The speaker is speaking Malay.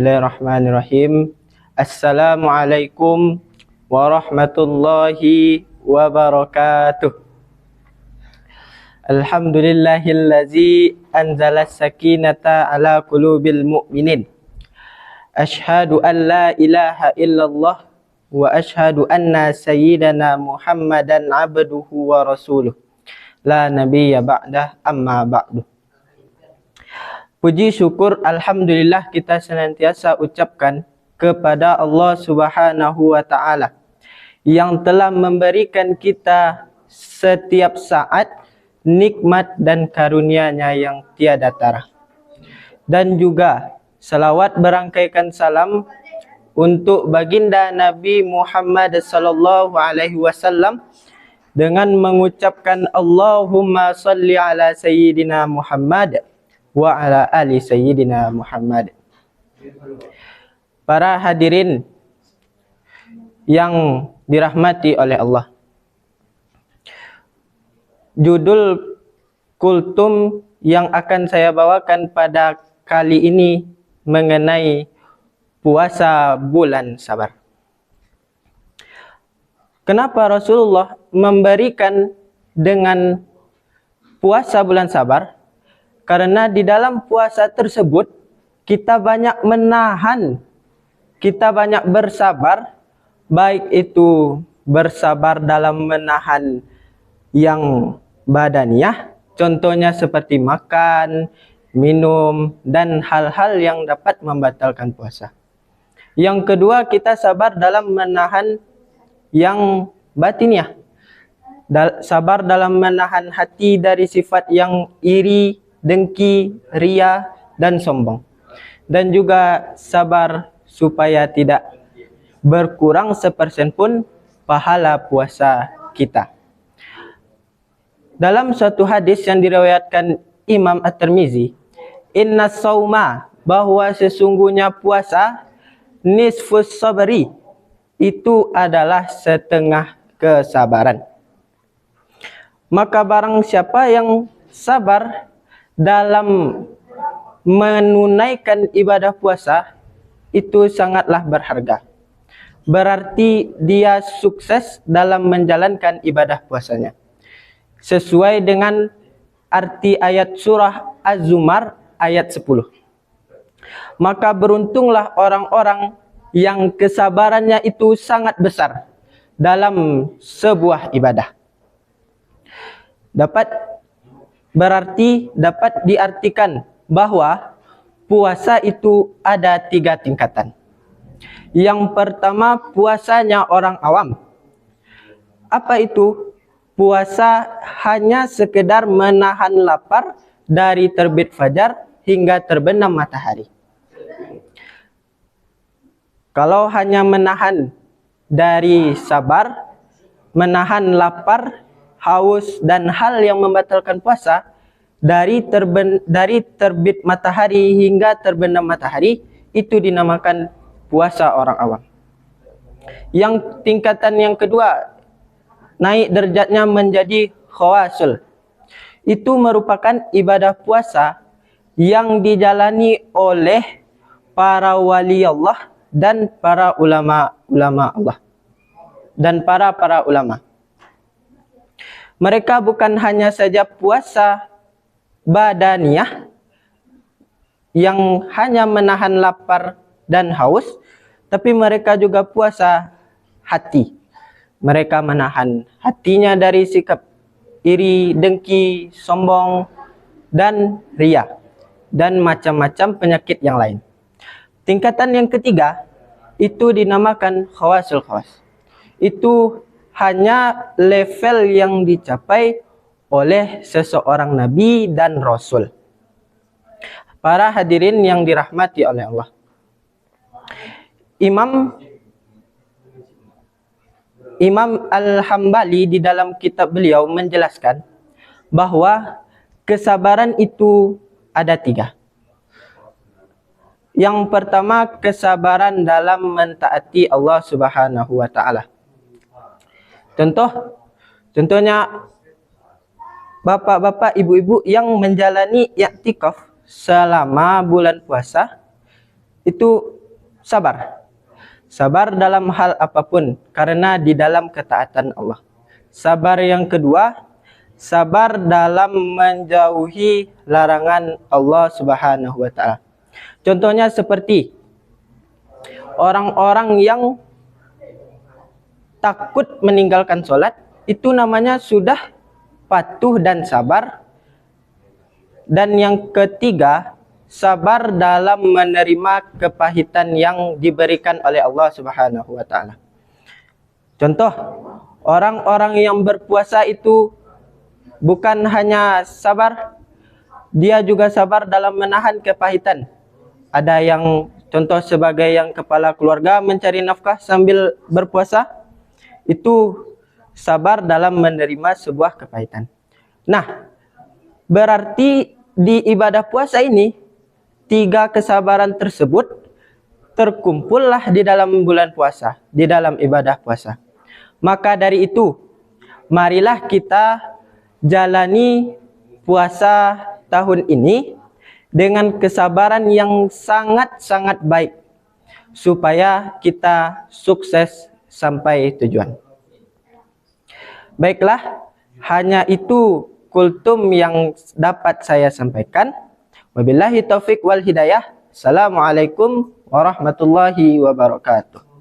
Bismillahirrahmanirrahim. Assalamualaikum warahmatullahi wabarakatuh. Alhamdulillahillazi anzala sakinata ala qulubil mu'minin. Ashhadu an la ilaha illallah wa ashhadu anna sayyidana Muhammadan abduhu wa rasuluh. La nabiyya ba'dah, amma ba'du. Puji syukur alhamdulillah kita senantiasa ucapkan kepada Allah Subhanahu wa taala yang telah memberikan kita setiap saat nikmat dan karunia-Nya yang tiada tara. Dan juga salawat berangkaikan salam untuk baginda Nabi Muhammad sallallahu alaihi wasallam dengan mengucapkan Allahumma salli ala sayyidina Muhammad wa ala ali sayyidina Muhammad. Para hadirin yang dirahmati oleh Allah, judul kultum yang akan saya bawakan pada kali ini mengenai puasa bulan sabar. Kenapa Rasulullah memberikan dengan puasa bulan sabar? Karena di dalam puasa tersebut kita banyak menahan, kita banyak bersabar, baik itu bersabar dalam menahan yang badaniah, contohnya seperti makan, minum, dan hal-hal yang dapat membatalkan puasa. Yang kedua, kita sabar dalam menahan yang batiniah, sabar dalam menahan hati dari sifat yang iri, dengki, ria, dan sombong. Dan juga sabar supaya tidak berkurang sepersen pun pahala puasa kita. Dalam suatu hadis yang diriwayatkan Imam At-Tirmizi, inna sauma, bahwa sesungguhnya puasa, nisfus sabri, itu adalah setengah kesabaran. Maka barang siapa yang sabar dalam menunaikan ibadah puasa, itu sangatlah berharga. Berarti dia sukses dalam menjalankan ibadah puasanya. Sesuai dengan arti ayat surah Az-Zumar ayat 10. Maka beruntunglah orang-orang yang kesabarannya itu sangat besar dalam sebuah ibadah. Berarti dapat diartikan bahwa puasa itu ada 3 tingkatan. Yang pertama, puasanya orang awam. Apa itu? Puasa hanya sekedar menahan lapar dari terbit fajar hingga terbenam matahari. Kalau hanya menahan dari sabar, menahan lapar, haus, dan hal yang membatalkan puasa dari terbit matahari hingga terbenam matahari, itu dinamakan puasa orang awam. Yang tingkatan yang kedua, naik derajatnya menjadi khawasul. Itu merupakan ibadah puasa yang dijalani oleh para wali Allah dan para ulama Allah dan para ulama. Mereka bukan hanya saja puasa badaniah yang hanya menahan lapar dan haus, tapi mereka juga puasa hati. Mereka menahan hatinya dari sikap iri, dengki, sombong, dan ria, dan macam-macam penyakit yang lain. Tingkatan yang ketiga itu dinamakan khawasul khawas. Itu hanya level yang dicapai oleh seseorang nabi dan rasul. Para hadirin yang dirahmati oleh Allah, Imam Al-Hambali di dalam kitab beliau menjelaskan bahwa kesabaran itu ada 3. Yang pertama, kesabaran dalam mentaati Allah Subhanahu wa taala. Contohnya bapak-bapak, ibu-ibu yang menjalani i'tikaf selama bulan puasa, itu sabar. Sabar dalam hal apapun karena di dalam ketaatan Allah. Sabar yang kedua, sabar dalam menjauhi larangan Allah Subhanahu wa taala. Contohnya seperti orang-orang yang takut meninggalkan sholat, itu namanya sudah patuh dan sabar. Dan yang ketiga, sabar dalam menerima kepahitan yang diberikan oleh Allah Subhanahu wa taala. Contoh, orang-orang yang berpuasa itu bukan hanya sabar, dia juga sabar dalam menahan kepahitan. Ada yang contoh sebagai yang kepala keluarga mencari nafkah sambil berpuasa, itu sabar dalam menerima sebuah kepahitan. Nah, berarti di ibadah puasa ini, 3 kesabaran tersebut terkumpullah di dalam bulan puasa, di dalam ibadah puasa. Maka dari itu, marilah kita jalani puasa tahun ini dengan kesabaran yang sangat-sangat baik, supaya kita sukses sampai tujuan. Baiklah, hanya itu kultum yang dapat saya sampaikan. Wabillahi taufik wal hidayah. Assalamualaikum warahmatullahi wabarakatuh.